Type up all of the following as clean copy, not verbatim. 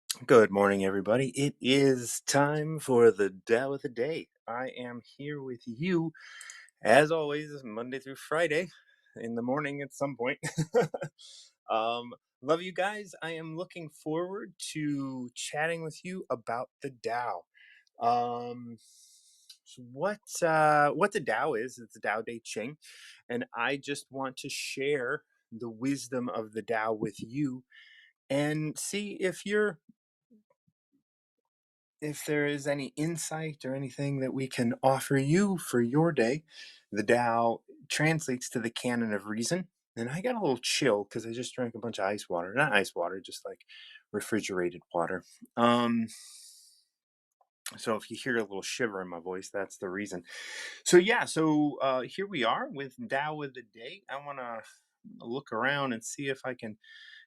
Good morning, everybody. It is time for the Tao of the Day. I am here with you, as always, Monday through Friday in the morning at some point. um, love you guys. I am looking forward to chatting with you about the Tao. What the Tao is? It's the Tao Te Ching, and I just want to share the wisdom of the Tao with you and see if there is any insight or anything that we can offer you for your day. The Tao translates to the canon of reason. And I got a little chill because I just drank a bunch of ice water. Not ice water, just like refrigerated water. Um, so if you hear a little shiver in my voice, that's the reason. So here we are with Tao of the Day. I want to look around and see if I can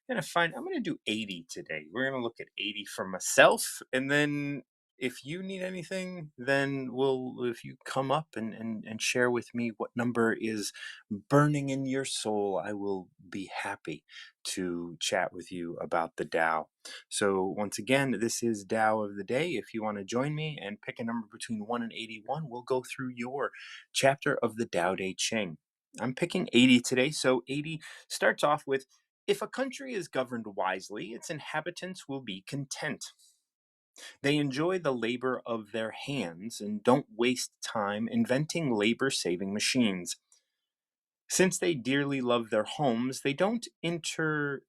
I'm gonna do 80 today. We're gonna look at 80 for myself, and then if you need anything, then if you come up and share with me what number is burning in your soul, I will be happy to chat with you about the Tao. So once again, this is Tao of the Day. If you want to join me and pick a number between 1 and 81, we'll go through your chapter of the Tao Te Ching. I'm picking 80 today, so 80 starts off with, if a country is governed wisely, its inhabitants will be content. They enjoy the labor of their hands and don't waste time inventing labor saving machines. Since they dearly love their homes, they aren't interested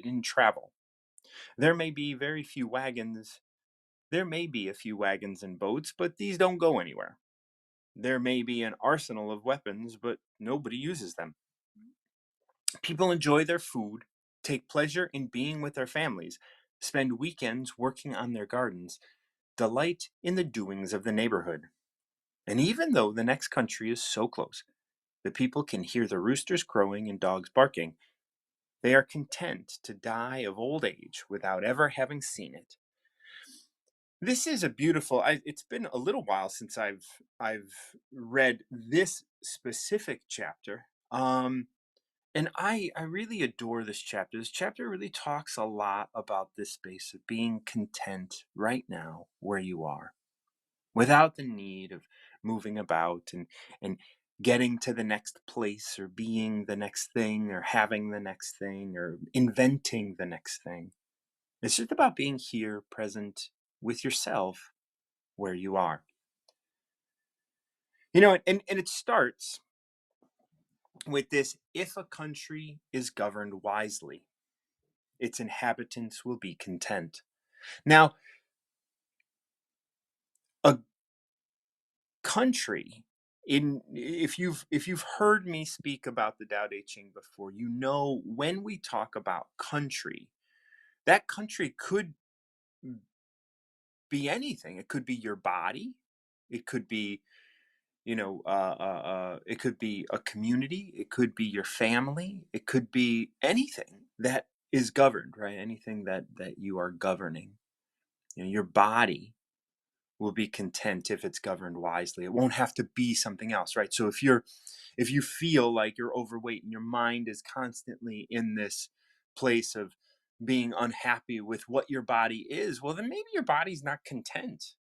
in travel. There may be very few wagons. There may be a few wagons and boats, but these don't go anywhere. There may be an arsenal of weapons, but nobody uses them. People enjoy their food, take pleasure in being with their families, spend weekends working on their gardens, delight in the doings of the neighborhood. And even though the next country is so close, the people can hear the roosters crowing and dogs barking. They are content to die of old age without ever having seen it. This is a beautiful. It's been a little while since I've read this specific chapter. And I really adore this chapter. This chapter really talks a lot about this space of being content right now where you are, without the need of moving about and getting to the next place or being the next thing or having the next thing or inventing the next thing. It's just about being here, present with yourself where you are. And it starts with this: if a country is governed wisely, its inhabitants will be content. Now, a country, in if you've heard me speak about the Tao Te Ching before, you know when we talk about country, that country could be anything. It could be your body. It could be, it could be a community. It could be your family. It could be anything that is governed, right? Anything that you are governing. Your body will be content if it's governed wisely. It won't have to be something else, right? So if you feel like you're overweight and your mind is constantly in this place of being unhappy with what your body is, well, then maybe your body's not content.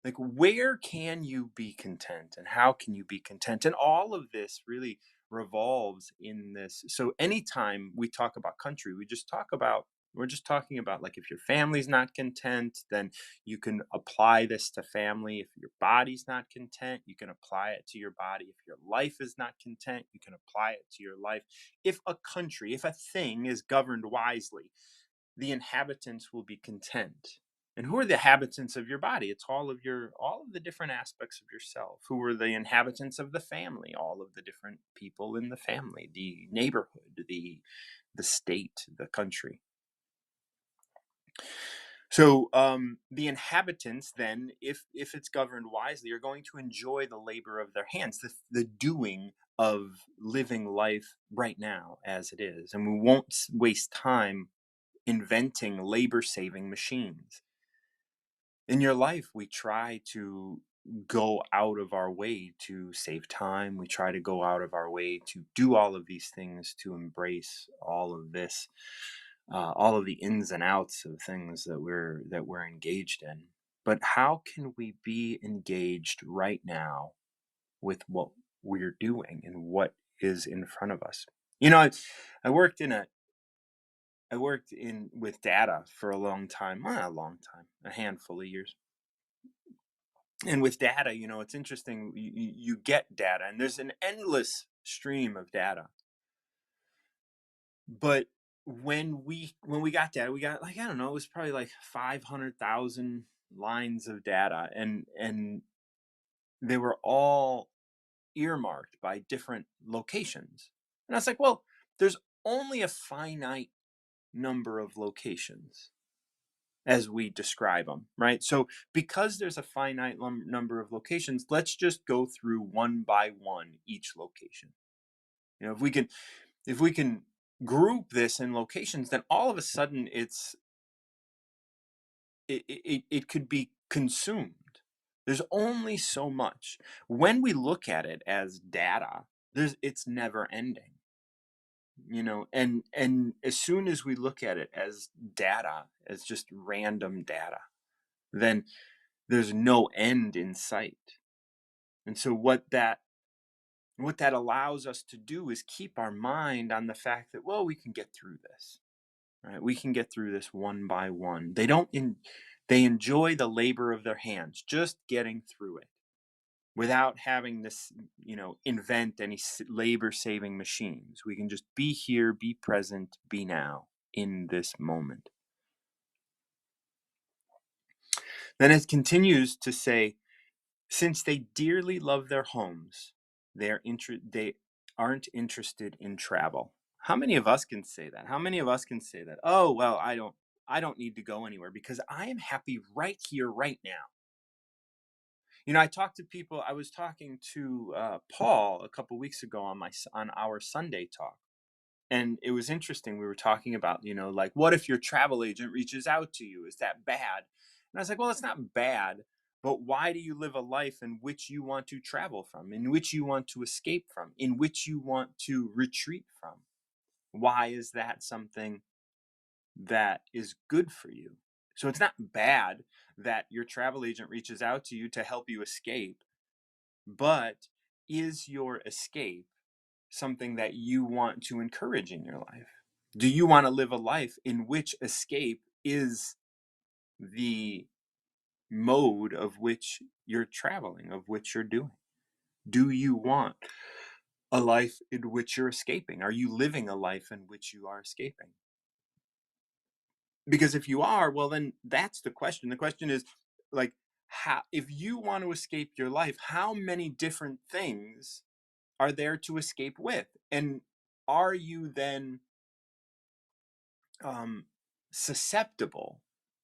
Like, where can you be content and how can you be content? And all of this really revolves in this. So anytime we talk about country, we're just talking about, like, if your family's not content, then you can apply this to family. If your body's not content, you can apply it to your body. If your life is not content, you can apply it to your life. If a country, if a thing is governed wisely, the inhabitants will be content. And who are the inhabitants of your body? It's all of the different aspects of yourself. Who are the inhabitants of the family? All of the different people in the family, the neighborhood, the state, the country. So the inhabitants, then, if it's governed wisely, are going to enjoy the labor of their hands, the doing of living life right now as it is, and we won't waste time inventing labor saving machines. In your life, we try to go out of our way to save time. We try to go out of our way to do all of these things, to embrace all of this. all of the ins and outs of things that we're engaged in. But how can we be engaged right now with what we're doing and what is in front of us? You know, I worked in a I worked in with data for a long time, well, not a long time, a handful of years. And with data, it's interesting. You get data, and there's an endless stream of data. But when we got data, we got, like, I don't know, it was probably like 500,000 lines of data, and they were all earmarked by different locations. And I was like, well, there's only a finite number of locations as we describe them, right? So because there's a finite number of locations, let's just go through one by one each location. If we can group this in locations, then all of a sudden it could be consumed. There's only so much. When we look at it as data, it's never ending. And as soon as we look at it as data, as just random data, then there's no end in sight. And so what that allows us to do is keep our mind on the fact that, well, we can get through this, right? We can get through this one by one. They enjoy the labor of their hands, just getting through it without having this, invent any labor saving machines. We can just be here, be present, be now in this moment. Then it continues to say, since they dearly love their homes, they aren't interested in travel. How many of us can say that? How many of us can say that? Oh, well, I don't need to go anywhere because I am happy right here, right now. I talked to people. I was talking to Paul a couple weeks ago on our Sunday talk, and it was interesting. We were talking about, like, what if your travel agent reaches out to you? Is that bad? And I was like, well, it's not bad, but why do you live a life in which you want to travel from, in which you want to escape from, in which you want to retreat from? Why is that something that is good for you? So it's not bad that your travel agent reaches out to you to help you escape, but is your escape something that you want to encourage in your life? Do you want to live a life in which escape is the mode of which you're traveling, of which you're doing? Do you want a life in which you're escaping? Are you living a life in which you are escaping? Because if you are, well, then that's the question. The question is, like, if you want to escape your life, how many different things are there to escape with? And are you then um, susceptible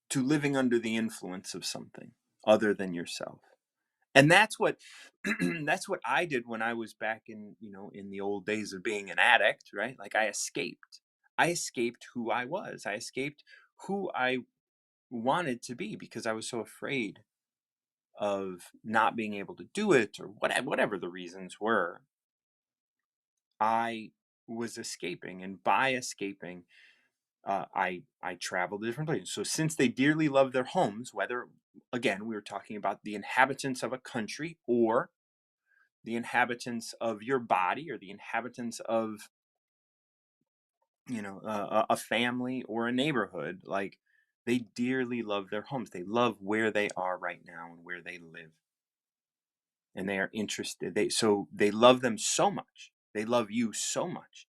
to living under the influence of something other than yourself? And that's what that's what I did when I was back in the old days of being an addict, right? Like, I escaped who I was. I escaped who I wanted to be because I was so afraid of not being able to do it, or whatever the reasons were. I was escaping, and by escaping, I traveled to different places. So since they dearly love their homes, whether, again, we were talking about the inhabitants of a country, or the inhabitants of your body, or the inhabitants of a family or a neighborhood, like, they dearly love their homes. They love where they are right now and where they live, and they are interested. They love them so much. They love you so much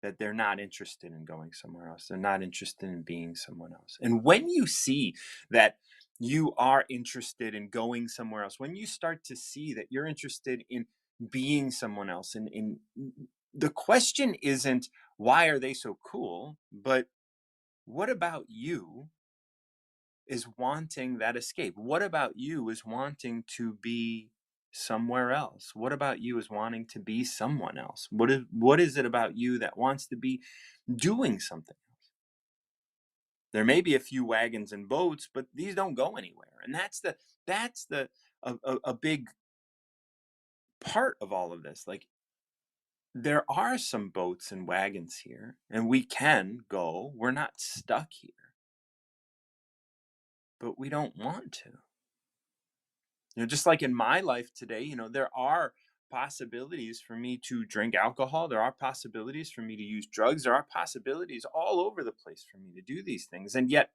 that they're not interested in going somewhere else. They're not interested in being someone else. And when you see that you are interested in going somewhere else, when you start to see that you're interested in being someone else, and in the question isn't, why are they so cool, but what about you is wanting that escape? What about you is wanting to be somewhere else? What about you is wanting to be someone else? What is it about you that wants to be doing something else? There may be a few wagons and boats, but these don't go anywhere. And that's the a big part of all of this. Like, there are some boats and wagons here, and we can go. We're not stuck here, but we don't want to. Just like in my life today, there are possibilities for me to drink alcohol. There are possibilities for me to use drugs. There are possibilities all over the place for me to do these things. And yet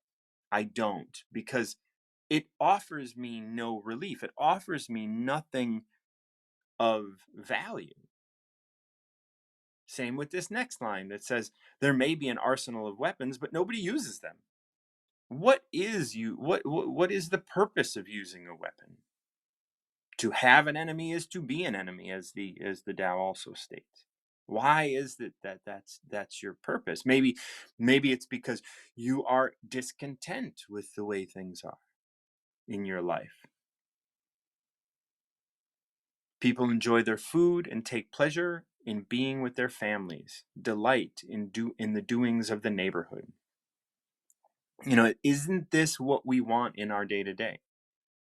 I don't, because it offers me no relief. It offers me nothing of value. Same with this next line that says there may be an arsenal of weapons, but nobody uses them. What is the purpose of using a weapon? To have an enemy is to be an enemy, as the Tao also states. Why is it that's your purpose? Maybe it's because you are discontent with the way things are in your life. People enjoy their food and take pleasure in being with their families, delight in the doings of the neighborhood. Isn't this what we want in our day-to-day?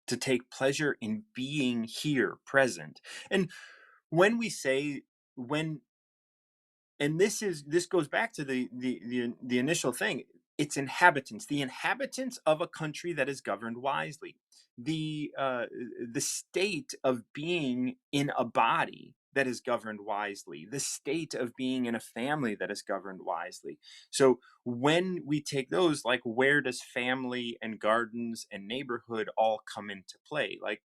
To take pleasure in being here, present. And when we say when and this goes back to the initial thing. It's inhabitants, the inhabitants of a country that is governed wisely, the state of being in a body that is governed wisely, the state of being in a family that is governed wisely. So when we take those, like, where does family and gardens and neighborhood all come into play? Like,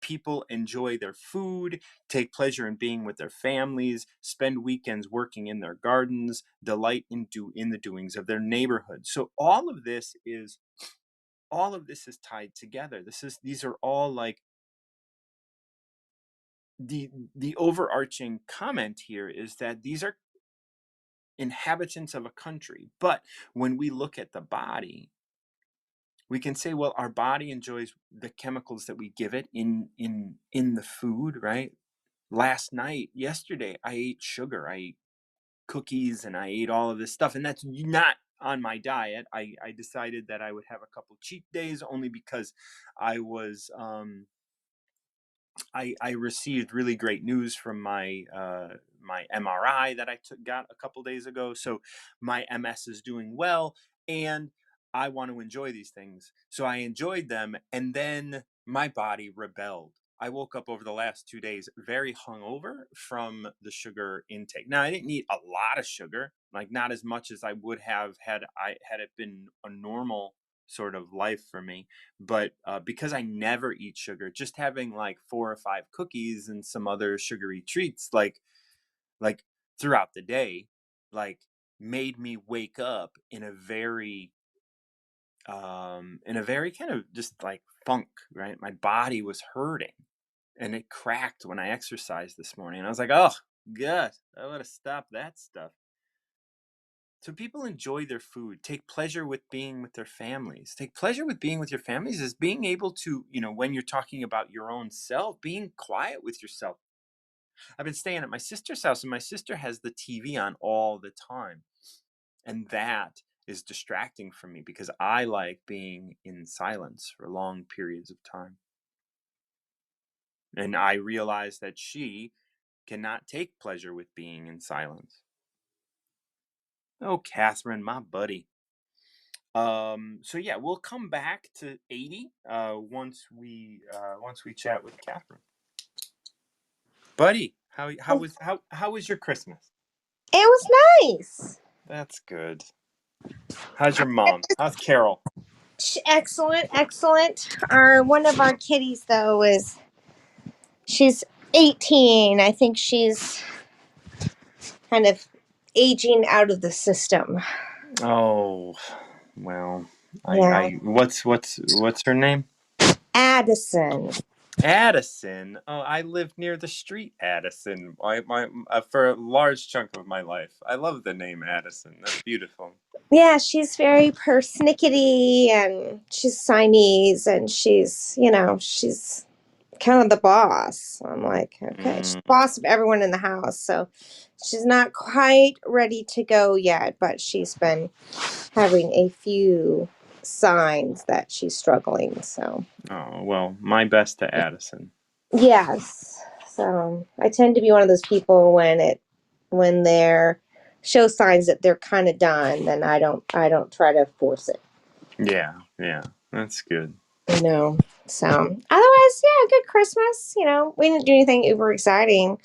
people enjoy their food, take pleasure in being with their families, spend weekends working in their gardens, delight in the doings of their neighborhood. So all of this is tied together. These are all like the overarching comment here is that these are inhabitants of a country. But when we look at the body, we can say, well, our body enjoys the chemicals that we give it in the food, right? Yesterday, I ate sugar. I ate cookies and I ate all of this stuff. And that's not on my diet. I decided that I would have a couple cheat days only because I was I received really great news from my MRI that got a couple days ago. So my MS is doing well, and I want to enjoy these things. So I enjoyed them, and then my body rebelled. I woke up over the last 2 days very hungover from the sugar intake. Now, I didn't eat a lot of sugar, like not as much as I would have had it been a normal sort of life for me. But because I never eat sugar, just having like 4 or 5 cookies and some other sugary treats, like throughout the day, like, made me wake up in a very kind of just like funk, right? My body was hurting, and it cracked when I exercised this morning. And I was like, oh, God, I gotta stop that stuff. So people enjoy their food, take pleasure with being with their families. Take pleasure with being with your families is being able to, when you're talking about your own self, being quiet with yourself. I've been staying at my sister's house, and my sister has the TV on all the time. And that is distracting for me because I like being in silence for long periods of time. And I realize that she cannot take pleasure with being in silence. Oh, Catherine, my buddy. So yeah, we'll come back to 80 once we chat with Catherine. Buddy, how was your Christmas? It was nice. That's good. How's your mom? How's Carol? Excellent, excellent. Our one of our kitties though is she's 18. I think she's kind of aging out of the system. Oh, well, Yeah, what's her name? Addison. Addison. Oh, I live near the street Addison. For a large chunk of my life. I love the name Addison. That's beautiful. Yeah, she's very persnickety and she's Siamese and she's kind of the boss. I'm like, okay, she's Mm, the boss of everyone in the house. So she's not quite ready to go yet, but she's been having a few signs that she's struggling. So, oh, well, my best to Addison. yes. So I tend to be one of those people when it when they're show signs that they're kind of done, then I don't try to force it. Yeah, yeah, that's good. No. So otherwise, yeah, good Christmas. We didn't do anything uber exciting.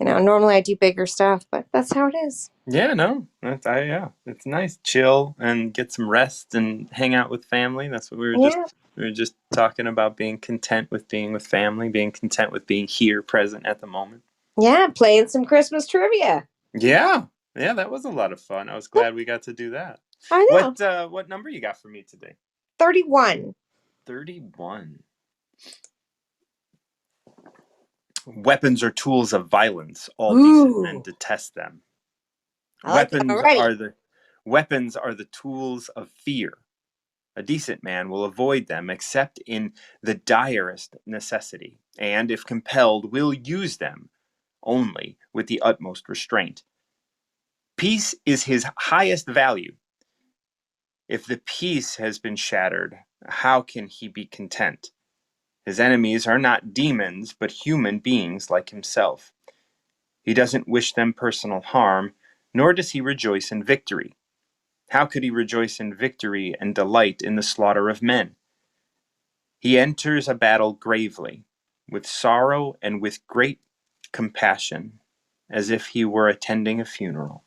Normally I do bigger stuff, but that's how it is. Yeah, no, yeah, it's nice, chill and get some rest and hang out with family. That's what Yeah. we were just talking about, being content with being with family, being content with being here, present at the moment. Yeah, playing some Christmas trivia. Yeah, yeah, that was a lot of fun. I was glad we got to do that. I know. What number you got for me today? 31. 31. Weapons are tools of violence. All decent men Ooh, detest them. I like that Weapons already. are the weapons are the tools of fear. A decent man will avoid them except in the direst necessity, and if compelled, will use them only with the utmost restraint. Peace is his highest value. If the peace has been shattered, how can he be content? His enemies are not demons, but human beings like himself. He doesn't wish them personal harm, nor does he rejoice in victory. How could he rejoice in victory and delight in the slaughter of men? He enters a battle gravely, with sorrow and with great compassion, as if he were attending a funeral.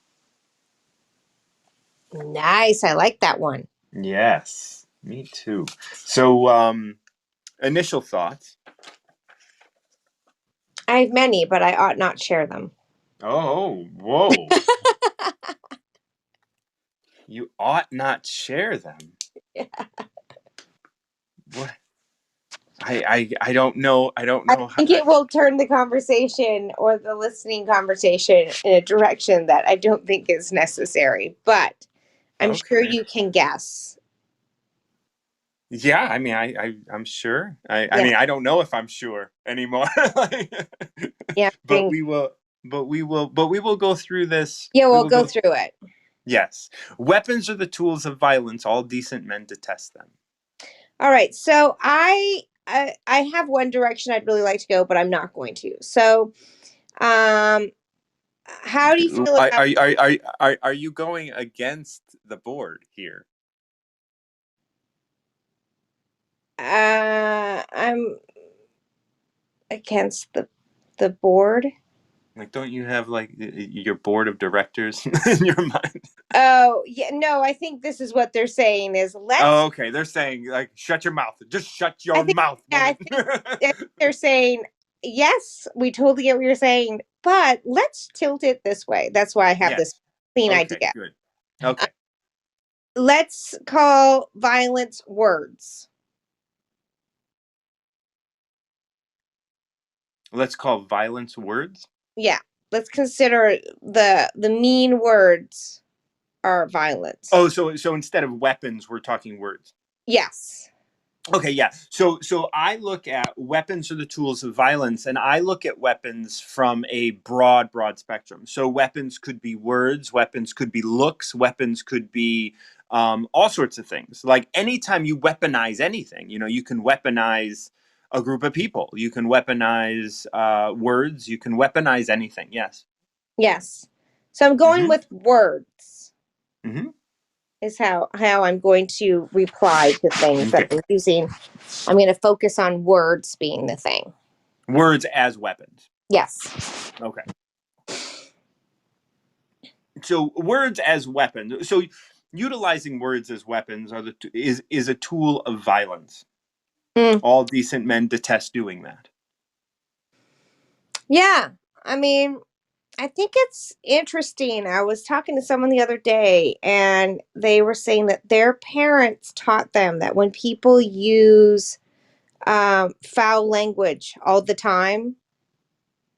Nice. I like that one. Yes, me too. So, initial thoughts. I have many, but I ought not share them. Oh, whoa. You ought not share them. What? I don't know. I don't I know how. think it will turn the conversation or the listening conversation in a direction that I don't think is necessary, but I'm sure Okay. you can guess. Yeah, I mean, I'm sure. I Yeah. mean, I don't know if I'm sure anymore. Yeah. But we will go through this. Yeah, We we'll will go go. through it. Yes. Weapons are the tools of violence. All decent men detest them. All right. So I have one direction I'd really like to go, but I'm not going to. So, um, how do you feel about? Are you going against the board here? I'm against the board. Like, don't you have like your board of directors in your mind? Oh, yeah, no, I think this is what they're saying is Oh, let's okay. They're saying like, shut your mouth. Just shut I your think mouth, yeah, woman. I think they're saying yes, we totally get what you're saying, but let's tilt it this way. That's why I have this Yes. clean Okay. idea. Good. Uh, Okay. let's call violence words. Let's call violence words. Yeah, let's consider the mean words are violence. Oh, so instead of weapons, we're talking words. Yes. Okay, yeah. So I look at weapons are the tools of violence, and I look at weapons from a broad spectrum. So weapons could be words, weapons could be looks, weapons could be all sorts of things. Like anytime you weaponize anything, you can weaponize a group of people, you can weaponize words, you can weaponize anything. Yes. Yes. So I'm going Mm-hmm. with words. Mm-hmm. Is how I'm going to reply to things that Okay. they're using. I'm going to focus on words being the thing. Words as weapons. Yes. Okay. So words as weapons. So utilizing words as weapons is a tool of violence. Mm. All decent men detest doing that. Yeah. I mean, I think it's interesting. I was talking to someone the other day and they were saying that their parents taught them that when people use foul language all the time,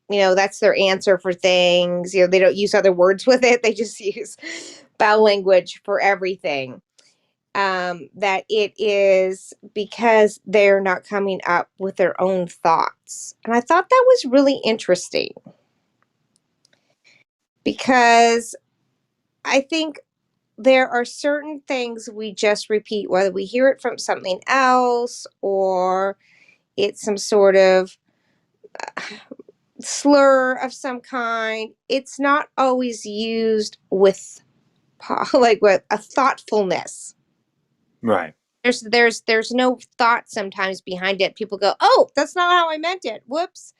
that's their answer for things. They don't use other words with it. They just use foul language for everything. That it is because they're not coming up with their own thoughts. And I thought that was really interesting because I think there are certain things we just repeat, whether we hear it from something else or it's some sort of slur of some kind, it's not always used with like with a thoughtfulness. Right. There's no thought sometimes behind it. People go, "Oh, that's not how I meant it. Whoops."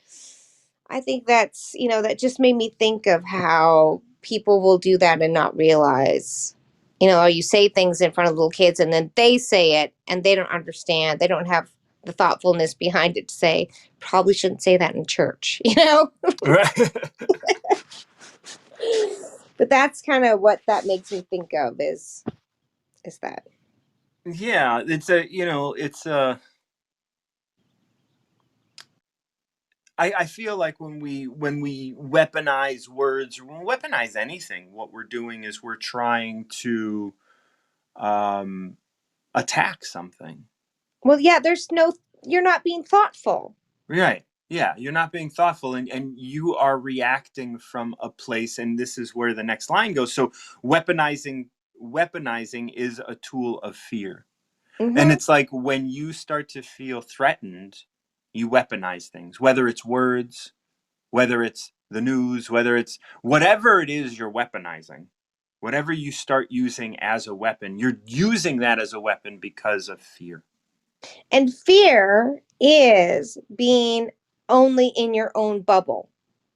I think that's, that just made me think of how people will do that and not realize, you say things in front of little kids and then they say it and they don't understand. They don't have the thoughtfulness behind it to say, probably shouldn't say that in church, Right. But that's kind of what that makes me think of is that. Yeah, I feel like when we weaponize words, when we weaponize anything, what we're doing is we're trying to um, attack something. Well, yeah, you're not being thoughtful. Right. Yeah, you're not being thoughtful, and you are reacting from a place, and this is where the next line goes. So weaponizing is a tool of fear. And Hmm. it's like when you start to feel threatened, you weaponize things, whether it's words, whether it's the news, whether it's whatever it is you're weaponizing, whatever you start using as a weapon, you're using that as a weapon because of fear. And fear is being only in your own bubble,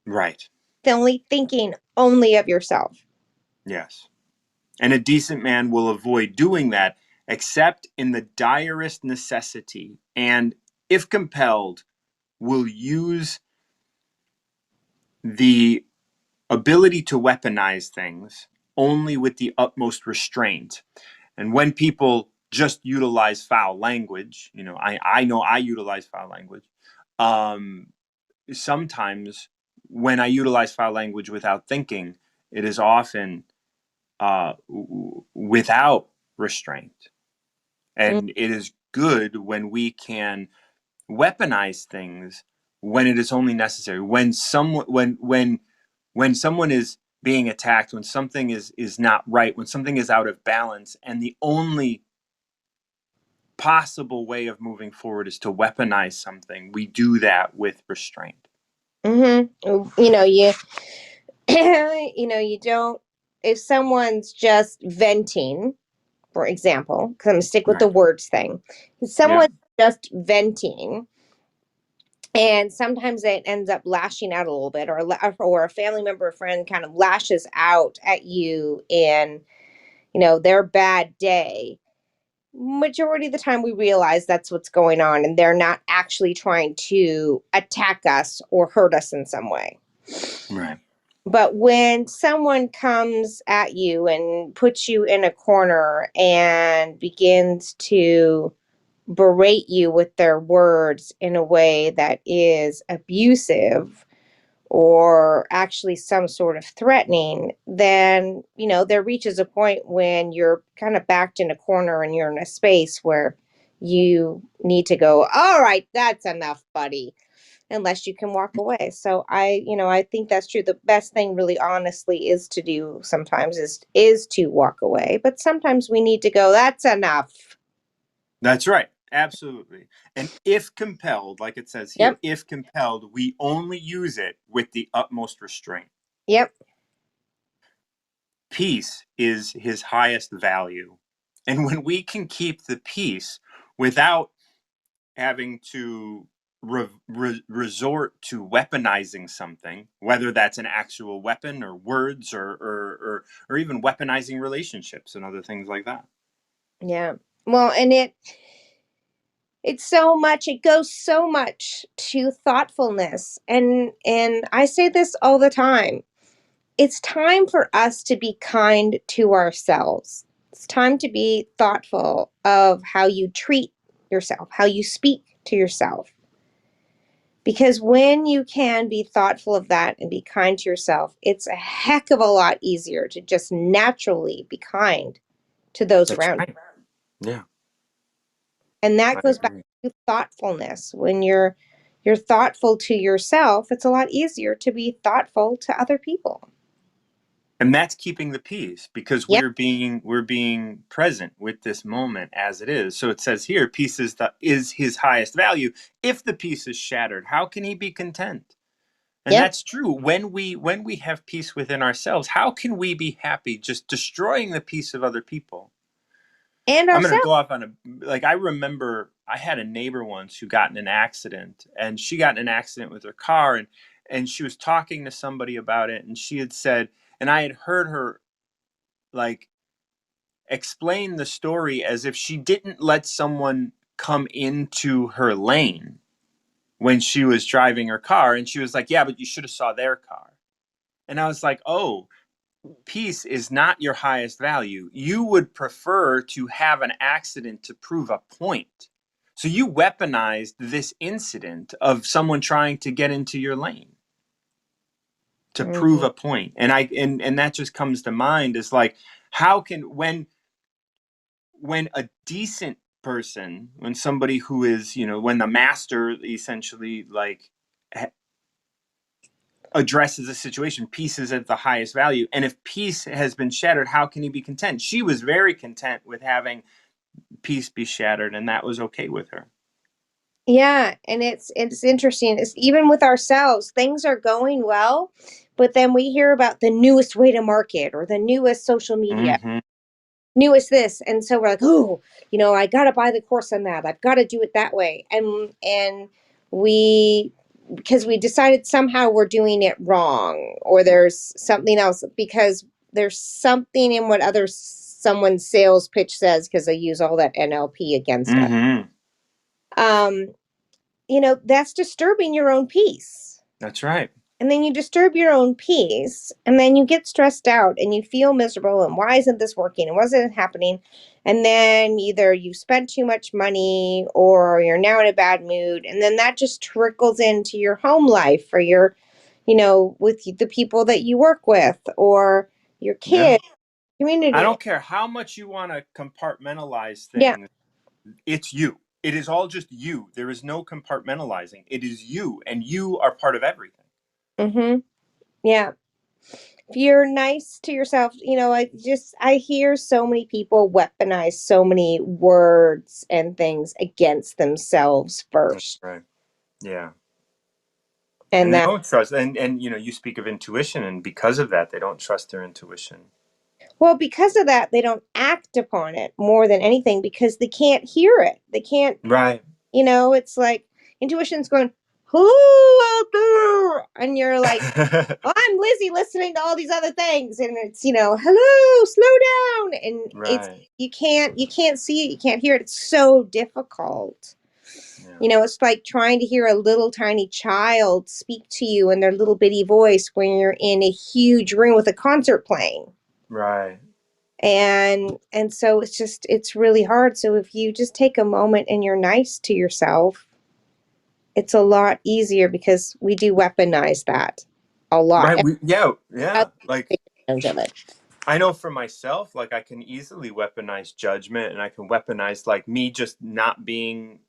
Right. only thinking only of yourself. Yes. And a decent man will avoid doing that except in the direst necessity, and if compelled, will use the ability to weaponize things only with the utmost restraint. And when people just utilize foul language, I know I utilize foul language. Um, Sometimes when I utilize foul language without thinking, it is often without restraint. Mm. And it is good when we can weaponize things when it is only necessary. When someone is being attacked, when something is not right, when something is out of balance, and the only possible way of moving forward is to weaponize something, we do that with restraint. Mm-hmm. You you don't, if someone's just venting, for example, because I'm gonna stick with the Right. words thing. If Yeah. someone's just venting, and sometimes it ends up lashing out a little bit, or a family member or friend kind of lashes out at you in, their bad day. Majority of the time we realize that's what's going on and they're not actually trying to attack us or hurt us in some way. Right. But when someone comes at you and puts you in a corner and begins to berate you with their words in a way that is abusive or actually some sort of threatening, then, there reaches a point when you're kind of backed in a corner and you're in a space where you need to go, all right, that's enough, buddy, unless you can walk away. So I think that's true. The best thing really honestly is to do sometimes is to walk away, but sometimes we need to go, that's enough. That's right. Absolutely. And if compelled, like it says here, Yep. if compelled, we only use it with the utmost restraint. Yep. Peace is his highest value. And when we can keep the peace without having to resort to weaponizing something, whether that's an actual weapon or words or even weaponizing relationships and other things like that. Yeah. Well, and it goes so much to thoughtfulness, and I say this all the time. It's time for us to be kind to ourselves. It's time to be thoughtful of how you treat yourself, how you speak to yourself. Because when you can be thoughtful of that and be kind to yourself, it's a heck of a lot easier to just naturally be kind to those That's around you. right. Yeah, And that I goes back agree. to thoughtfulness. When you're thoughtful to yourself, it's a lot easier to be thoughtful to other people. And that's keeping the peace because Yep. we're being present with this moment as it is. So it says here, peace is his highest value. If the peace is shattered, how can he be content? And Yep. that's true. When we have peace within ourselves, how can we be happy just destroying the peace of other people? And I'm gonna ourselves. go off on a like I remember I had a neighbor once who got in an accident, and she got in an accident with her car, and she was talking to somebody about it, and she had said, and I had heard her like explain the story as if she didn't let someone come into her lane when she was driving her car, and she was like, yeah, but you should have saw their car. And I was like, oh, peace is not your highest value. You would prefer to have an accident to prove a point. So you weaponized this incident of someone trying to get into your lane to prove Mhm. a point. And that just comes to mind is like, how can when a decent person, when somebody who is, when the master essentially like addresses a situation, peace is at the highest value. And if peace has been shattered, how can he be content? She was very content with having peace be shattered, and that was okay with her. Yeah, and it's interesting. It's even with ourselves, things are going well, but then we hear about the newest way to market or the newest social media, Mm-hmm. newest this, and so we're like, oh, I got to buy the course on that. I've got to do it that way, and we because we decided somehow we're doing it wrong, or there's something else because there's something in what other someone's sales pitch says because they use all that NLP against us. Mm-hmm. Um, that's disturbing your own peace. That's right. And then you disturb your own peace, and then you get stressed out and you feel miserable. And why isn't this working? And why isn't it happening? And then either you've spent too much money or you're now in a bad mood. And then that just trickles into your home life or with the people that you work with or your Yeah. kids, I community. don't care how much you want to compartmentalize Yeah. things, it's you. It is all just you. There is no compartmentalizing. It is you, and you are part of everything. Mm-hmm. Yeah. If you're nice to yourself, I hear so many people weaponize so many words and things against themselves That's first. right. Yeah. And And they that, don't trust, and you speak of intuition, and because of that, they don't trust their intuition. well, because of that, they don't act upon it more than anything because they can't hear it. They can't, Right. it's like intuition's going, hello out there. And you're like, I'm Lizzie listening to all these other things. And it's, hello, slow down. And it's, Right. you can't see it. You can't hear it. It's so difficult. Yeah. It's like trying to hear a little tiny child speak to you in their little bitty voice when you're in a huge room with a concert playing. Right. And so it's really hard. So if you just take a moment and you're nice to yourself, it's a lot easier because we do weaponize that a lot. Right. Yeah. Yeah. Like, Of it. I know for myself, like I can easily weaponize judgment, and I can weaponize like me just not being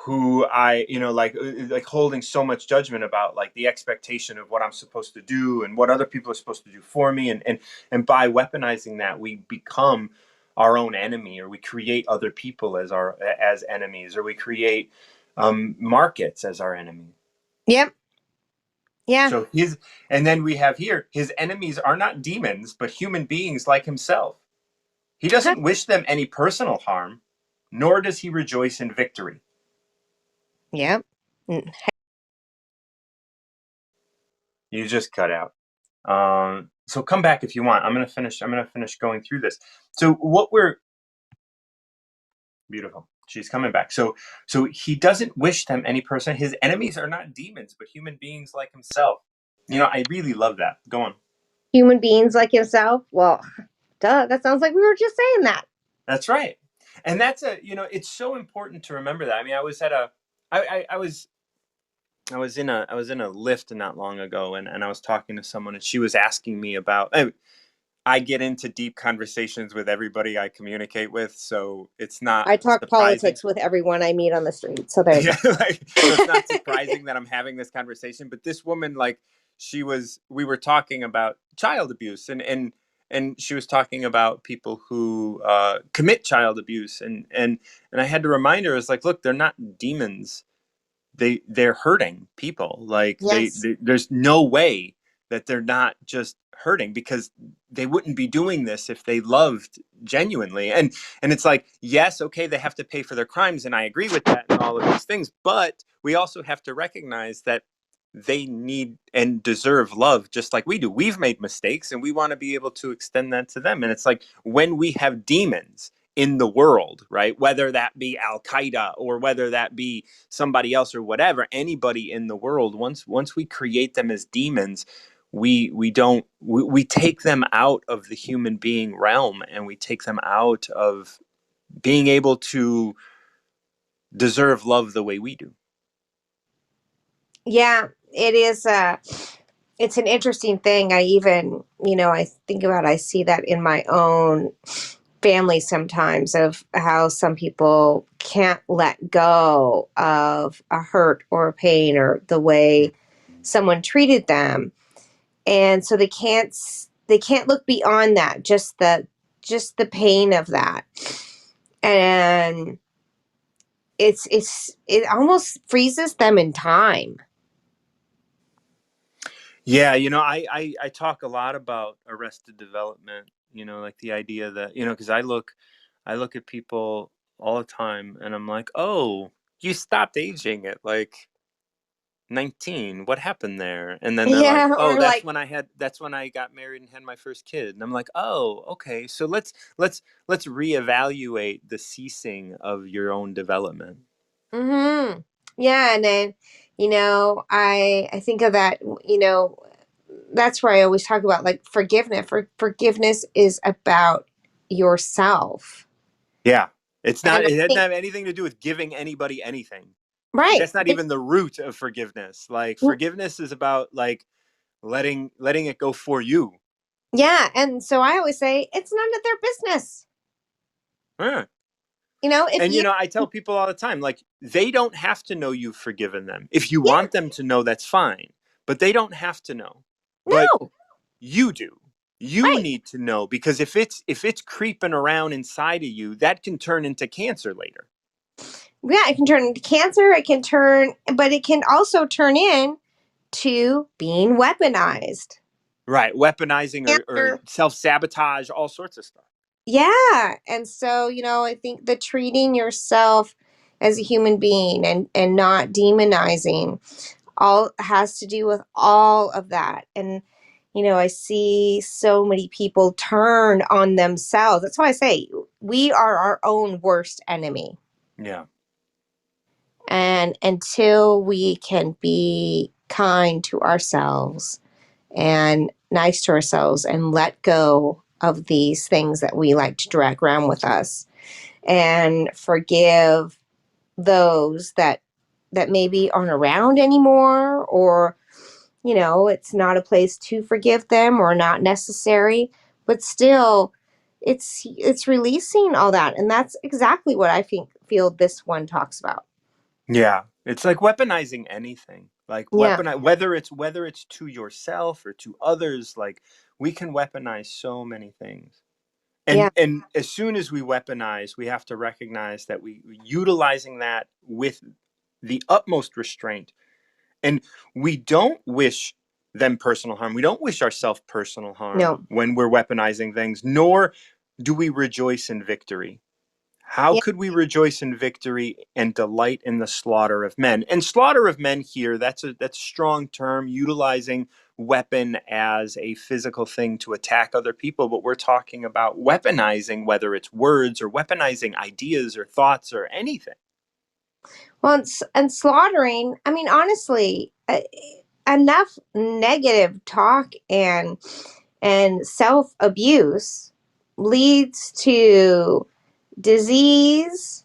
who like holding so much judgment about like the expectation of what I'm supposed to do and what other people are supposed to do for me. And by weaponizing that, we become our own enemy, or we create other people as enemies, or we create markets as our enemy. Yep. Yeah. So and then we have here, his enemies are not demons, but human beings like himself. He doesn't wish them any personal harm, nor does he rejoice in victory. Yep. Mm. You just cut out. So come back if you want. I'm gonna finish going through this. So what we're beautiful. She's coming back. So he doesn't wish them any personal. His enemies are not demons, but human beings like himself. I really love that. Go on. Human beings like himself. Well, duh. That sounds like we were just saying that. That's right. And that's it's so important to remember that. I mean, I was at a, I was in a lift not long ago, and I was talking to someone, and she was asking me about. I get into deep conversations with everybody I communicate with, so it's not I talk surprising. politics with everyone I meet on the street. So there you Yeah, so it's not surprising that I'm having this conversation. But this woman, like, we were talking about child abuse, and she was talking about people who commit child abuse, and I had to remind her, it's like, look, they're not demons, they're hurting people. Like Yes. there's no way that they're not just hurting, because they wouldn't be doing this if they loved genuinely. And it's like, yes, okay, they have to pay for their crimes, and I agree with that and all of these things, but we also have to recognize that they need and deserve love just like we do. We've made mistakes, and we want to be able to extend that to them. And it's like, when we have demons in the world, right? Whether that be Al Qaeda, or whether that be somebody else, or whatever, anybody in the world, once we create them as demons, we don't we take them out of the human being realm, and we take them out of being able to deserve love the way we do. Yeah, it is. It's an interesting thing. I even, I think about, I see that in my own family sometimes, of how some people can't let go of a hurt or a pain or the way someone treated them. And so they can't look beyond that, just the pain of that. And it almost freezes them in time. Yeah, I talk a lot about arrested development, like the idea that, because I look at people all the time, and I'm like, "Oh, you stopped aging at like 19. What happened there?" And then they're like, Yeah, "Oh, or like, that's when I got married and had my first kid." And I'm like, "Oh, okay. So let's reevaluate the ceasing of your own development." mm-hmm. Yeah, and then, I think of that, that's where I always talk about, like, forgiveness. Forgiveness is about yourself. Yeah. It's not And I it doesn't think, have anything to do with giving anybody anything. right. That's not even the root of forgiveness. Like, forgiveness is about, like, letting it go for you. Yeah, and so I always say it's none of their business. Huh. If And you, I tell people all the time, like, they don't have to know you've forgiven them. If you yeah, want them to know, that's fine, but they don't have to know. But no, you do. You right. need to know, because if it's creeping around inside of you, that can turn into cancer later. Yeah, it can turn into cancer. But it can also turn in to being weaponized. Right, weaponizing, or Cancer. self-sabotage, all sorts of stuff. Yeah. And so, I think the treating yourself as a human being, and not demonizing, all has to do with all of that. And, I see so many people turn on themselves. That's why I say we are our own worst enemy. Yeah. And until we can be kind to ourselves and nice to ourselves, and let go of these things that we like to drag around with us, and forgive those that maybe aren't around anymore, or it's not a place to forgive them, or not necessary, but still, it's releasing all that. And that's exactly what I feel this one talks about. Yeah, it's like weaponizing anything. Like, Yeah. whether it's to yourself or to others, like, we can weaponize so many things. And Yeah. and as soon as we weaponize, we have to recognize that we utilizing that with the utmost restraint. And we don't wish them personal harm. We don't wish ourselves personal harm No. when we're weaponizing things, nor do we rejoice in victory. How Yeah. could we rejoice in victory and delight in the slaughter of men? And slaughter of men here, that's a strong term, utilizing weapon as a physical thing to attack other people, but we're talking about weaponizing, whether it's words or weaponizing ideas or thoughts or anything. Well, and slaughtering, I mean, honestly, enough negative talk and self abuse leads to disease,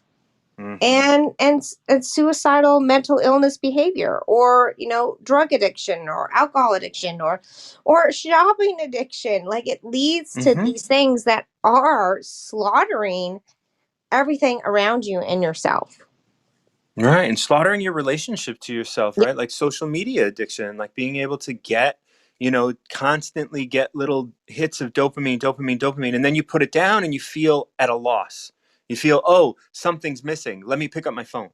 Hmm. and suicidal mental illness behavior, or drug addiction, or alcohol addiction, or shopping addiction. Like, it leads to Hmm. these things that are slaughtering everything around you and yourself. Right. And slaughtering your relationship to yourself, Yeah. right? Like social media addiction, like being able to constantly get little hits of dopamine, dopamine, dopamine, and then you put it down and you feel at a loss. You feel, oh, something's missing. Let me pick up my phone.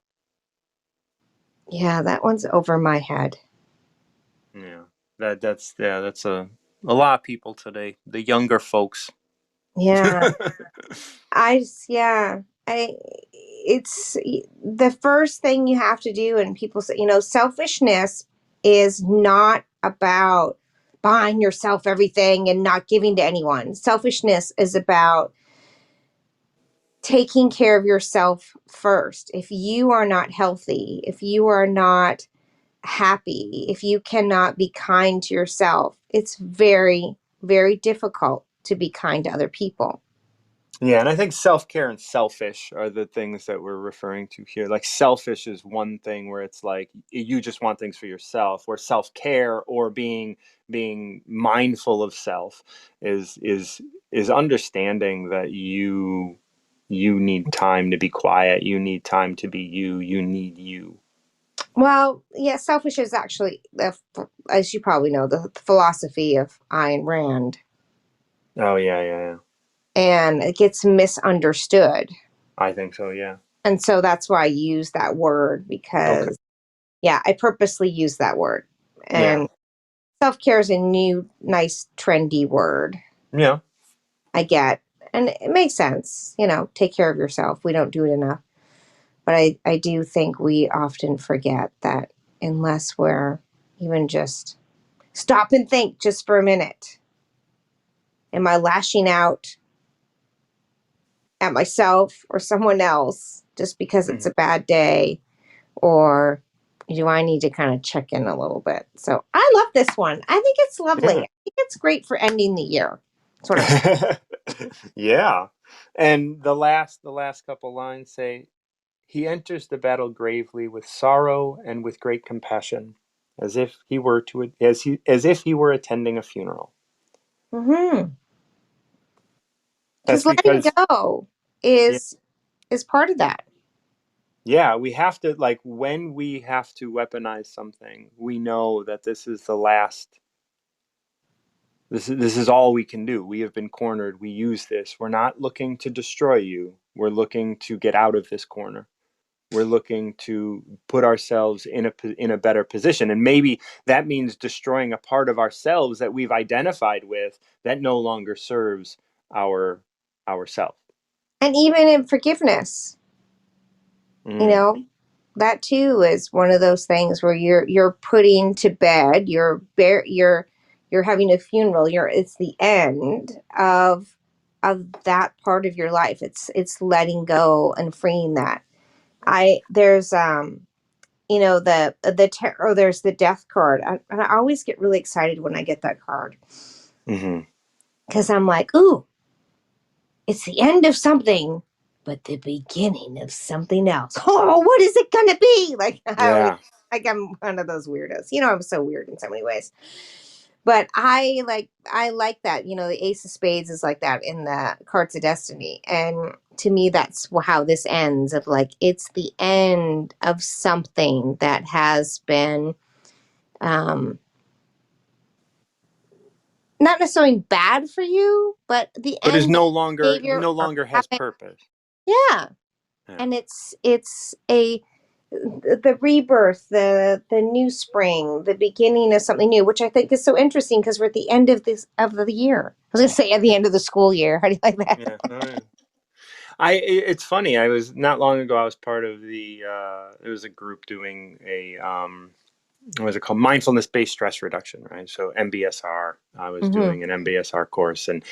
Yeah, that one's over my head. Yeah, that's a lot of people today, the younger folks. Yeah. Yeah, I, it's the first thing you have to do. And people say, selfishness is not about buying yourself everything and not giving to anyone. Selfishness is about taking care of yourself first. If you are not healthy, if you are not happy, if you cannot be kind to yourself, it's very, very difficult to be kind to other people. Yeah, and I think self-care and selfish are the things that we're referring to here. Like selfish is one thing where it's like you just want things for yourself, where self-care or being mindful of self is understanding that you need time to be quiet, you need time to be you, you need you. Well, yeah, selfish is actually, as you probably know, the philosophy of Ayn Rand, Oh yeah, yeah, yeah. and it gets misunderstood. I think so, yeah. And so that's why I use that word Okay. because, yeah, I purposely use that word. Yeah. And self care is a new, nice, trendy word Yeah. I get. And it makes sense, take care of yourself. We don't do it enough. But I do think we often forget that unless we're even just stop and think just for a minute. Am I lashing out at myself or someone else just because it's Mhm. a bad day? Or do I need to kind of check in a little bit? So I love this one. I think it's lovely. Yeah. I think it's great for ending the year. Sort of. Yeah. And the last couple lines say, he enters the battle gravely with sorrow and with great compassion, as if he were attending a funeral. Mm-hmm. That's Because letting because go yeah, is part of that. yeah, we have to, like, when we have to weaponize something, we know that this is the last. This is all we can do. We have been cornered. We use this. We're not looking to destroy you. We're looking to get out of this corner. We're looking to put ourselves in a better position, and maybe that means destroying a part of ourselves that we've identified with that no longer serves our ourself. And even in forgiveness, you Mm. know, that too is one of those things where you're putting to bed, you're having a funeral, it's the end of that part of your life. It's letting go and freeing that. I there's the tarot, there's the death card. And I always get really excited when I get that card Hmm. because I'm like, ooh, it's the end of something, but the beginning of something else. Oh, what is it gonna be? Like I always, Yeah. like I'm one of those weirdos. I'm so weird in so many ways. But I like that. The Ace of Spades is like that in the Cards of Destiny. And to me that's how this ends, of like it's the end of something that has been um not necessarily bad for you, but the But is end of no longer behavior no or longer has habit. purpose. Yeah. Yeah. And it's a the rebirth, the new spring, the beginning of something new, which I think is so interesting because we're at the end of the year. I was going to say at the end of the school year. How do you like Yeah. that? Oh, yeah. It's funny. I was not long ago. I was part of the. There was a group doing a what was it called, mindfulness based stress reduction, right? So MBSR. I was Hmm. doing an MBSR course, and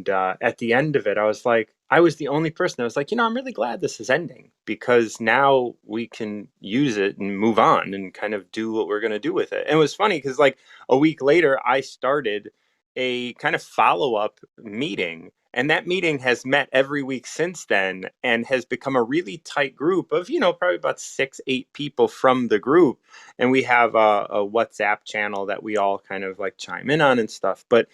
at the end of it I was like, I was the only person that was like, I'm really glad this is ending, because now we can use it and move on and kind of do what we're going to do with it. And it was funny because, like, a week later I started a kind of follow-up meeting, and that meeting has met every week since then and has become a really tight group of, probably about 6 8 people from the group. And we have a WhatsApp channel that we all kind of like chime in on and stuff. But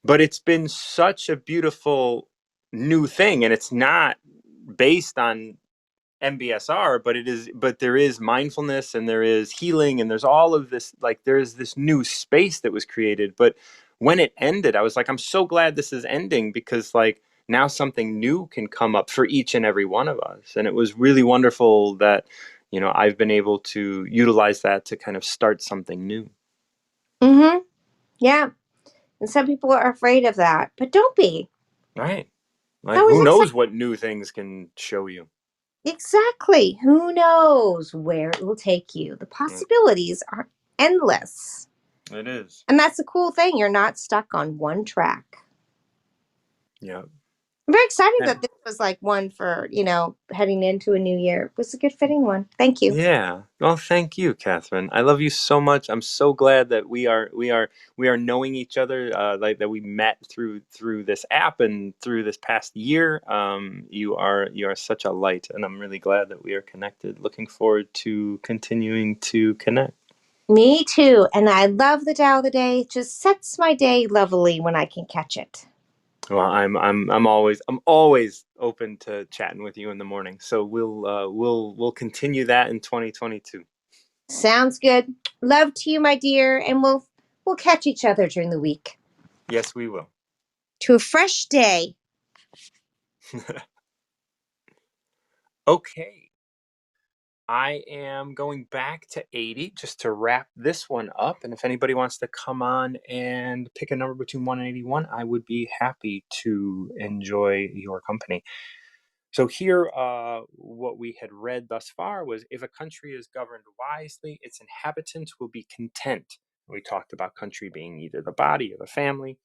it's been such a beautiful new thing, and it's not based on MBSR, but there is mindfulness and there is healing and there's all of this, like there's this new space that was created. But when it ended, I was like, I'm so glad this is ending, because like now something new can come up for each and every one of us. And it was really wonderful that, I've been able to utilize that to kind of start something new. Mm-hmm. Yeah. And some people are afraid of that, but don't be. Right. That Like, was who knows exciting. what new things can show you? Exactly. Who knows where it will take you? The Mm, possibilities are endless. it is. And that's the cool thing. You're not stuck on one track. Yeah. I'm very excited Yeah. that this was like one for, heading into a new year. It was a good fitting one. Thank you. Yeah. Well, thank you, Catherine. I love you so much. I'm so glad that we are knowing each other. Like that we met through this app and through this past year. You are such a light, and I'm really glad that we are connected. Looking forward to continuing to connect. Me too. And I love the Tao of the Day. It just sets my day lovely when I can catch it. Well, I'm always open to chatting with you in the morning. So we'll continue that in 2022. Sounds good. Love to you, my dear, and we'll catch each other during the week. Yes, we will. To a fresh day. Okay. I am going back to 80 just to wrap this one up. And if anybody wants to come on and pick a number between 1 and 81, I would be happy to enjoy your company. So, here, what we had read thus far was if a country is governed wisely, its inhabitants will be content. We talked about country being either the body or the family.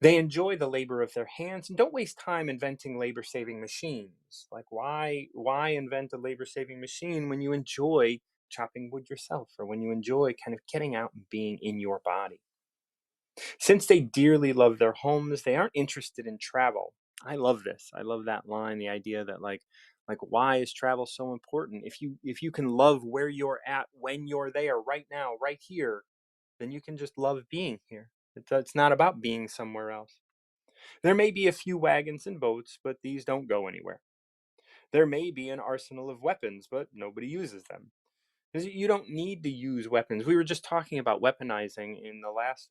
They enjoy the labor of their hands and don't waste time inventing labor-saving machines. Like why invent a labor-saving machine when you enjoy chopping wood yourself or when you enjoy kind of getting out and being in your body? Since they dearly love their homes, they aren't interested in travel. I love this. I love that line, the idea that like why is travel so important? If you can love where you're at when you're there right now, right here, then you can just love being here. It's not about being somewhere else. There may be a few wagons and boats, but these don't go anywhere. There may be an arsenal of weapons, but nobody uses them. You don't need to use weapons. We were just talking about weaponizing in the last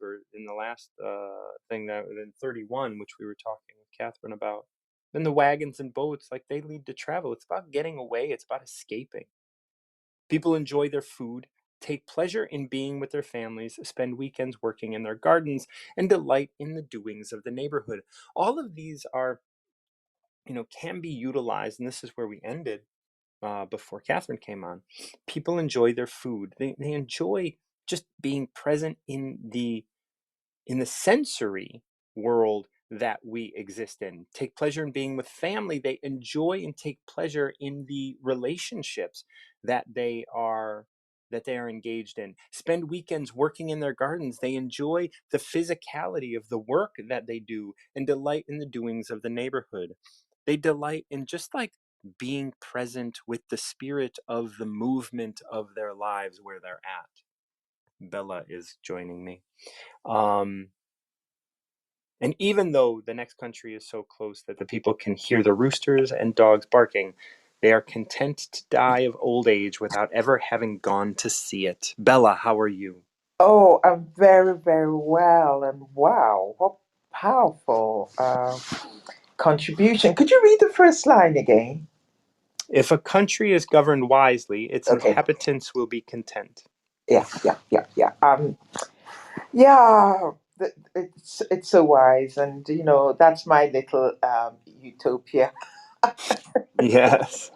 thing that in 31, which we were talking with Catherine about. Then the wagons and boats, like they lead to travel. It's about getting away. It's about escaping. People enjoy their food, take pleasure in being with their families, spend weekends working in their gardens, and delight in the doings of the neighborhood. All of these can be utilized, and this is where we ended before Catherine came on. People enjoy their food. They enjoy just being present in the sensory world that we exist in. Take pleasure in being with family. They enjoy and take pleasure in the relationships that they are engaged in. Spend weekends working in their gardens. They enjoy the physicality of the work that they do and delight in the doings of the neighborhood. They delight in just like being present with the spirit of the movement of their lives where they're at. Bella is joining me. Um, and even though the next country is so close that the people can hear the roosters and dogs barking, they are content to die of old age without ever having gone to see it. Bella, how are you? Oh, I'm very, very well. And wow, what powerful contribution. Could you read the first line again? If a country is governed wisely, its Okay. inhabitants will be content. Yeah, yeah, yeah, yeah. Yeah, it's so wise, and that's my little utopia. Yes.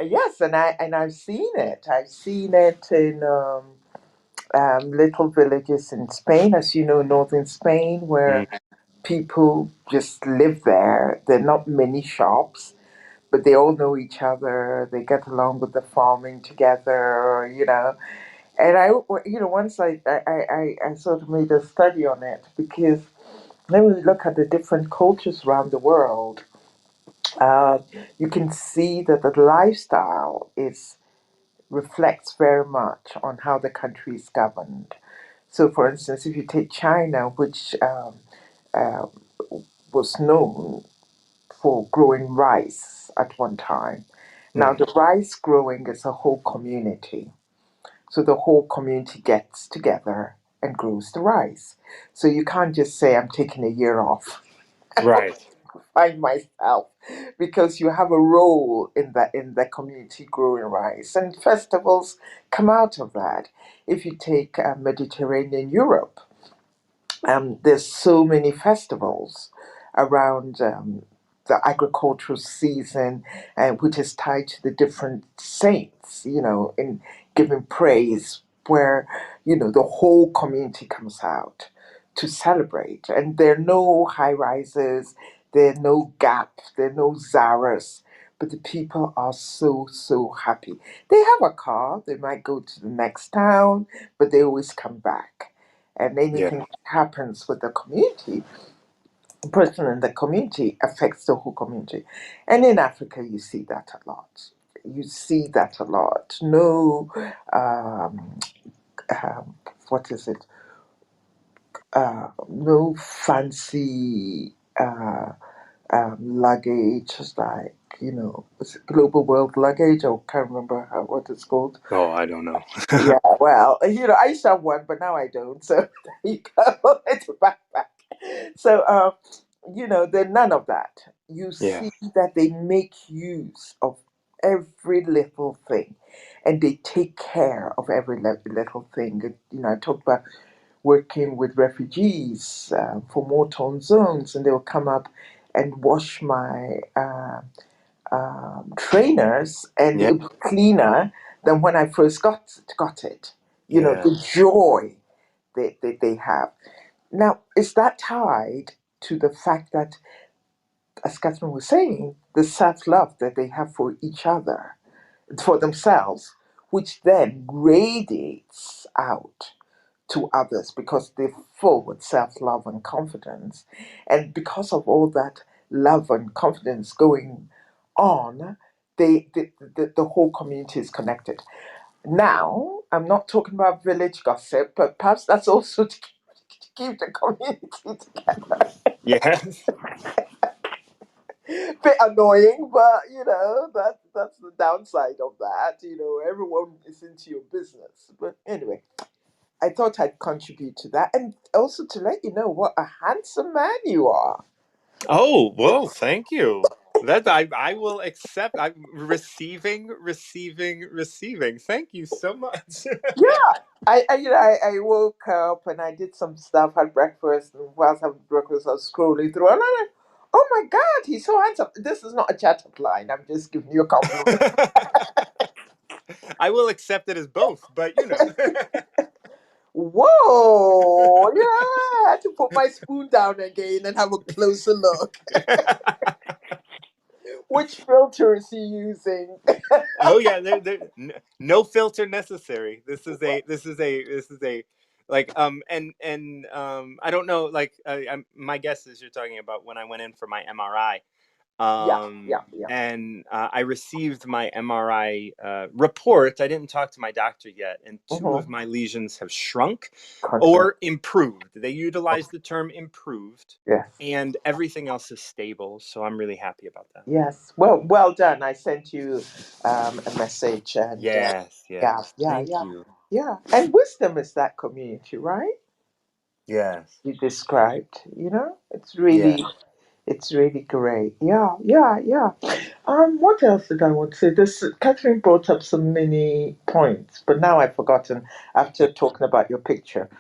Yes, and I've seen it. I've seen it in little villages in Spain, as you know, northern Spain, Mm, where people just live there. There are not many shops, but they all know each other. They get along with the farming together. And once I sort of made a study on it because when we look at the different cultures around the world, uh, you can see that the lifestyle is reflects very much on how the country is governed. So, for instance, if you take China, which uh, was known for growing rice at one time. Now, mm, the rice growing is a whole community. So the whole community gets together and grows the rice. So you can't just say, I'm taking a year off. right. find myself because you have a role in the community growing rice, and festivals come out of that. If you take Mediterranean Europe, there's so many festivals around the agricultural season, and which is tied to the different saints, in giving praise, where the whole community comes out to celebrate, and there are no high rises, there are no Gap, there are no Zaras. But the people are so happy. They have a car, they might go to the next town, but they always come back, and Yeah. anything that happens with the community, the person in the community affects the whole community. And in Africa, you see that a lot. You see that a lot. No, um, um, what is it? No fancy luggage, like, is it Global World Luggage? I can't remember what it's called. Oh, I don't know. Yeah, well, I used to have one, but now I don't. So there you go. It's a backpack. So, there's none of that. You Yeah. see that they make use of every little thing, and they take care of every little thing. I talked about working with refugees for war-torn zones, and they'll come up and wash my trainers, and Yeah. it was cleaner than when I first got it. Yeah. The joy that they have. Now, is that tied to the fact that, as Catherine was saying, the self love that they have for each other, for themselves, which then radiates out to others because they're full with self love and confidence. And because of all that love and confidence going on, the whole community is connected. Now, I'm not talking about village gossip, but perhaps that's also to keep the community together. Yes. Bit annoying, but that's the downside of that. Everyone is into your business. But anyway, I thought I'd contribute to that, and also to let you know what a handsome man you are. Oh, well, thank you. That I will accept. I'm receiving. Thank you so much. Yeah, I woke up and I did some stuff, had breakfast, and whilst having breakfast, I was scrolling through, and I'm like, oh my God, he's so handsome. This is not a chat up line. I'm just giving you a compliment. I will accept it as both, but Whoa, yeah, I had to put my spoon down again and have a closer look. Which filter is he using? Oh yeah, no filter necessary. This is a like I don't know, like my guess is you're talking about when I went in for my MRI. Yeah, yeah, yeah. And I received my MRI report. I didn't talk to my doctor yet, and two of Mm-hmm. my lesions have shrunk Confirm. or improved. They utilize the term improved, Yes. and everything else is stable. So I'm really happy about that. Yes. Well done. I sent you a message, and Yes, yeah, yes. yeah, Thank yeah, you. yeah. And wisdom is that community, right? Yes. You described. Yeah. It's really great. Yeah, yeah, yeah. What else did I want to say? This Catherine brought up so many points, but now I've forgotten after talking about your picture.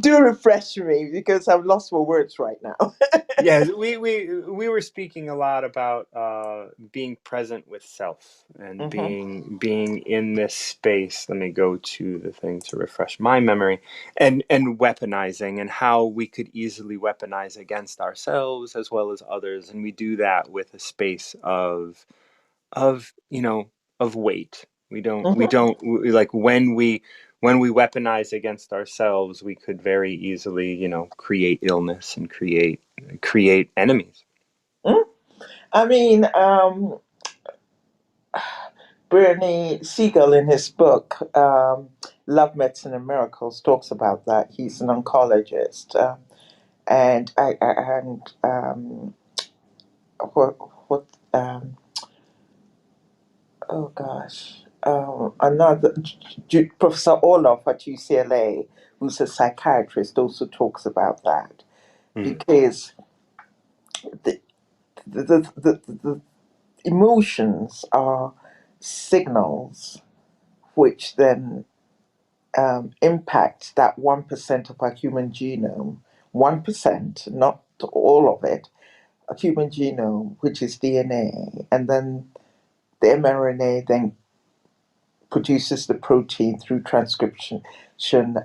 Do refresh me because I've lost my words right now. Yes, we were speaking a lot about being present with self and Hmm. being in this space. Let me go to the thing to refresh my memory, and weaponizing, and how we could easily weaponize against ourselves as well as others, and we do that with a space of of weight. Hmm. Like when we weaponize against ourselves, we could very easily create illness and create enemies. I mean, Bernie Siegel in his book, Love, Medicine, and Miracles, talks about that. He's an oncologist. And what, oh gosh, another, Professor Orloff at UCLA, who's a psychiatrist, also talks about that. Mm. because the, the emotions are signals which then impact that 1% of our human genome, 1%, not all of it, a human genome, which is DNA, and then the mRNA then produces the protein through transcription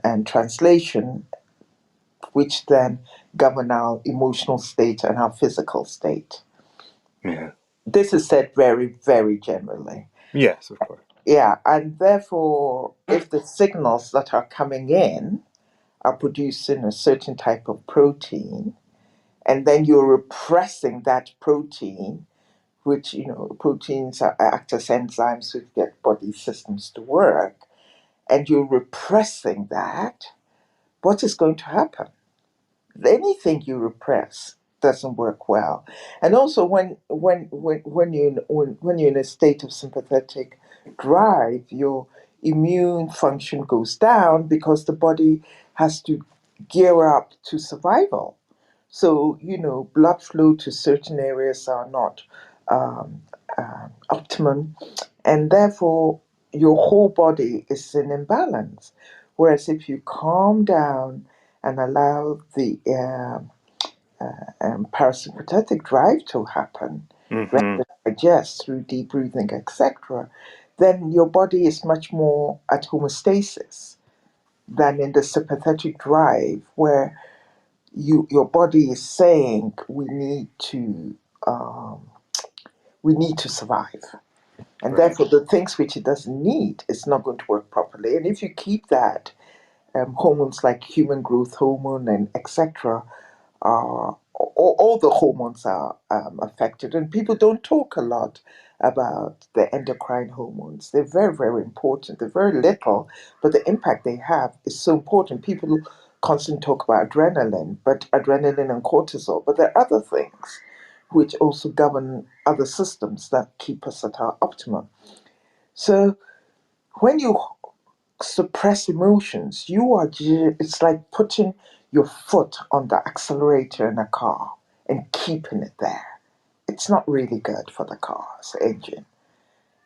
and translation, which then govern our emotional state and our physical state. Yeah. This is said very, very generally. Yes, of course. Yeah, and therefore, if the signals that are coming in are producing a certain type of protein, and then you're repressing that protein, which, proteins act as enzymes to get body systems to work, and you're repressing that, what is going to happen? Anything you repress doesn't work well. And also, when you're in a state of sympathetic drive, your immune function goes down because the body has to gear up to survival. So, blood flow to certain areas are not um, optimum, and therefore your whole body is in imbalance. Whereas if you calm down and allow the parasympathetic drive to happen, rest Mm-hmm. and digest through deep breathing, etc., then your body is much more at homeostasis than in the sympathetic drive, where your body is saying um, we need to survive, and Right. therefore the things which it doesn't need is not going to work properly. And if you keep that, hormones like human growth hormone and etc., all the hormones are affected, and people don't talk a lot about the endocrine hormones. They're very, very important. They're very little, but the impact they have is so important. People constantly talk about adrenaline, but adrenaline and cortisol, but there are other things which also govern other systems that keep us at our optimum. So when you suppress emotions, it's like putting your foot on the accelerator in a car and keeping it there. It's not really good for the car's engine.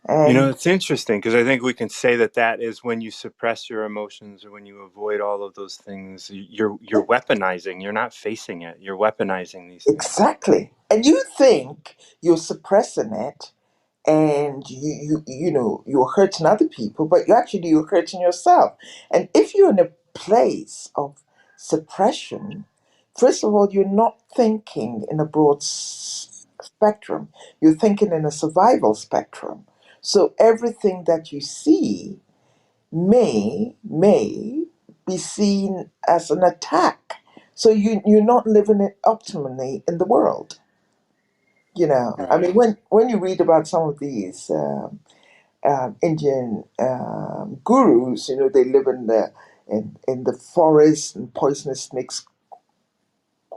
And It's interesting because I think we can say that that is when you suppress your emotions or when you avoid all of those things, you're weaponizing. You're not facing it. You're weaponizing these things. exactly. And you think you're suppressing it, and you're hurting other people, but you're hurting yourself. And if you're in a place of suppression, first of all, you're not thinking in a broad spectrum, you're thinking in a survival spectrum. So everything that you see may be seen as an attack. So you're not living it optimally in the world. I Right. mean, when you read about some of these Indian gurus, they live in the forest, and poisonous snakes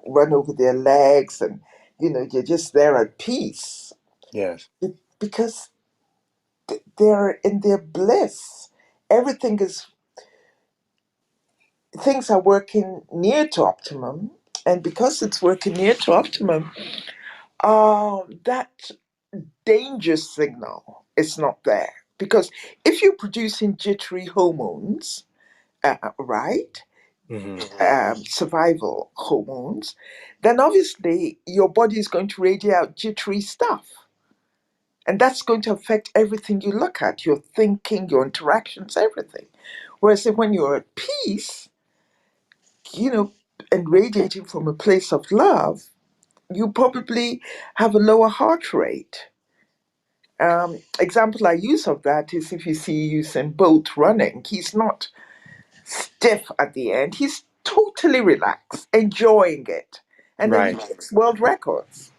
run over their legs, and you're just there at peace Yes. because they're in their bliss. Everything is Things are working near to optimum, and because it's working near to optimum, that danger signal is not there. Because if you're producing jittery hormones, right, Hmm. survival hormones, then obviously your body is going to radiate out jittery stuff. And that's going to affect everything you look at, your thinking, your interactions, everything. Whereas if when you're at peace, you know, and radiating from a place of love, you probably have a lower heart rate. Example I use of that is if you see Usain Bolt running, he's not stiff at the end. He's totally relaxed, enjoying it. And then he Right. makes world records.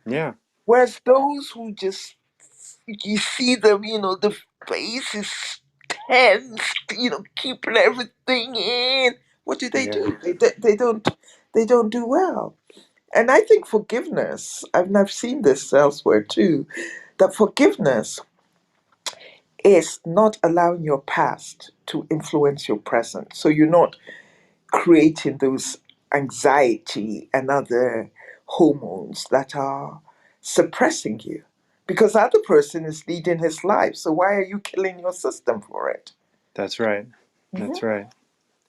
Yeah. Whereas those who just, you see them, the face is tense, keeping everything in. What do? Yeah. They don't do well. And I think forgiveness, and I've seen this elsewhere too, that forgiveness is not allowing your past to influence your present. So you're not creating those anxiety and other hormones that are suppressing you because the other person is leading his life. So why are you killing your system for it? That's right. That's Hmm. right.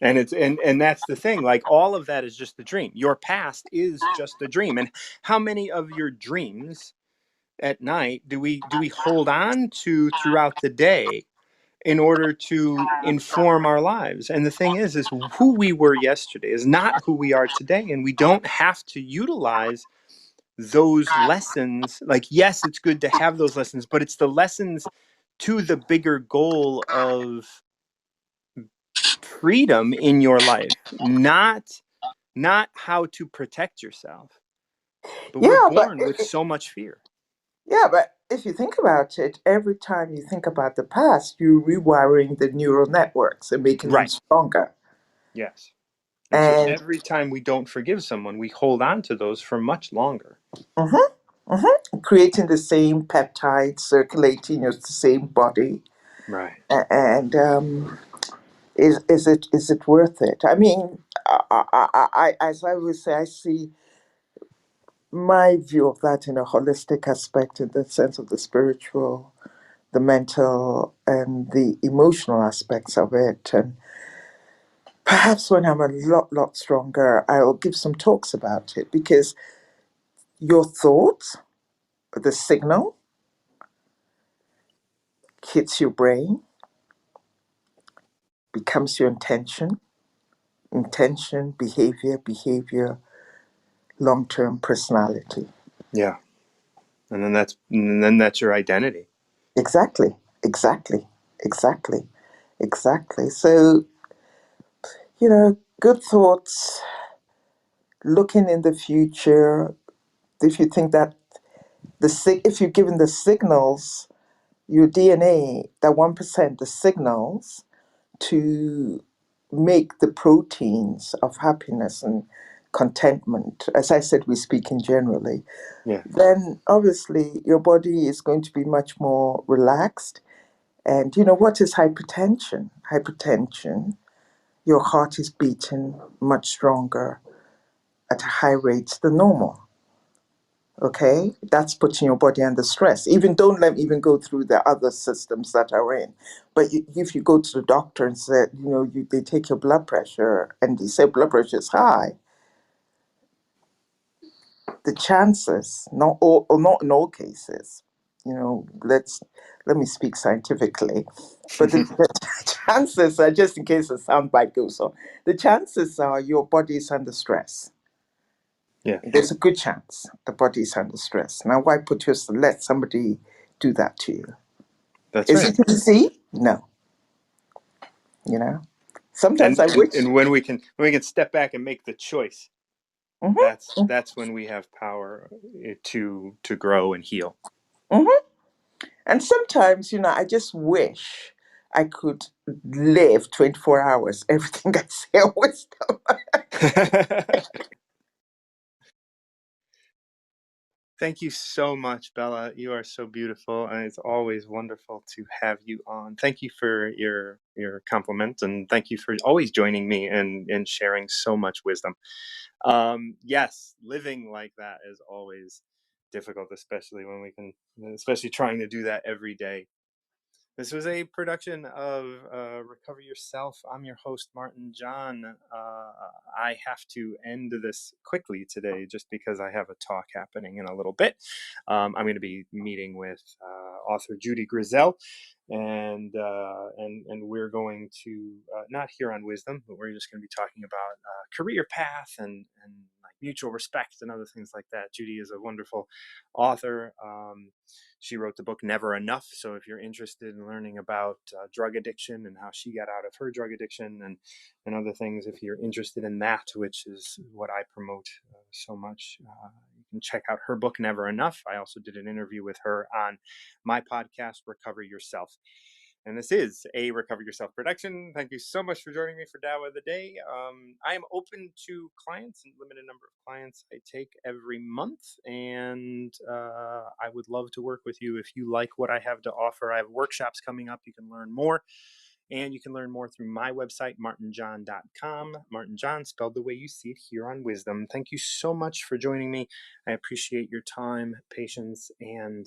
And it's and that's the thing. Like all of that is just a dream. Your past is just a dream. And how many of your dreams at night do we hold on to throughout the day in order to inform our lives? And the thing is who we were yesterday is not who we are today, and we don't have to utilize those lessons. Like, yes, it's good to have those lessons, but it's the lessons to the bigger goal of freedom in your life, not how to protect yourself. But we're Yeah, but born with so much fear. if you think about it, every time you think about the past, you're rewiring the neural networks and making them Right. stronger. Yes. And so And every time we don't forgive someone, we hold on to those for much longer. mhm, creating the same peptides circulating in your same body. Right. And is it worth it? I mean, as I would say, I see my view of that in a holistic aspect, in the sense of the spiritual, the mental, and the emotional aspects of it. And perhaps when I'm a lot stronger, I'll give some talks about it because your thoughts, the signal, hits your brain, becomes your intention, behavior, long term personality. Yeah. And then that's your identity. Exactly, exactly, exactly, exactly. So, good thoughts, looking in the future. If you think that if you're given the signals, your DNA, that 1%, the signals to make the proteins of happiness and contentment, as I said, we're speaking generally, Yeah. then obviously your body is going to be much more relaxed. And what is hypertension? Hypertension, your heart is beating much stronger at a high rate than normal. Okay, that's putting your body under stress. Even don't let me even go through the other systems that are in. But if you go to the doctor and say, they take your blood pressure and they say blood pressure is high, the chances, not all, or not in all cases, let me speak scientifically, but the chances are, just in case the soundbite goes on, the chances are your body is under stress. Yeah. There's a good chance the body is under stress. Now, why let somebody do that to you? That's Is right. it easy? No. You know. Sometimes And I and, wish. and when we can step back and make the choice, that's Hmm. that's when we have power to grow and heal. Hmm. And sometimes, I just wish I could live 24 hours. Everything I say always. Thank you so much, Bella. You are so beautiful, and it's always wonderful to have you on. Thank you for your compliment, and thank you for always joining me and sharing so much wisdom. Yes, living like that is always difficult, especially trying to do that every day. This was a production of Recover Yourself. I'm your host, Martin John. I have to end this quickly today just because I have a talk happening in a little bit. I'm going to be meeting with author Judy Grisel, and we're going to not hear on wisdom, but we're just going to be talking about career path and like mutual respect and other things like that. Judy is a wonderful author. She wrote the book Never Enough. So if you're interested in learning about drug addiction and how she got out of her drug addiction and other things, if you're interested in that, which is what I promote so much, you can check out her book Never Enough. I also did an interview with her on my podcast, Recover Yourself. And this is a Recover Yourself production. Thank you so much for joining me for Tao of the Day. I am open to clients and limited number of clients I take every month. And I would love to work with you if you like what I have to offer. I have workshops coming up. You can learn more And you can learn more through my website, martinjohn.com. Martin John, spelled the way you see it here on Wisdom. Thank you so much for joining me. I appreciate your time, patience, and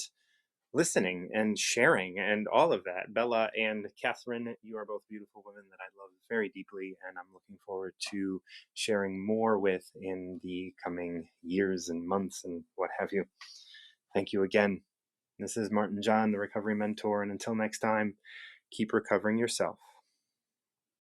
listening and sharing and all of that. Bella and Catherine, you are both beautiful women that I love very deeply, and I'm looking forward to sharing more with in the coming years and months and what have you. Thank you again. This is Martin John, the Recovery Mentor, and until next time, keep recovering yourself.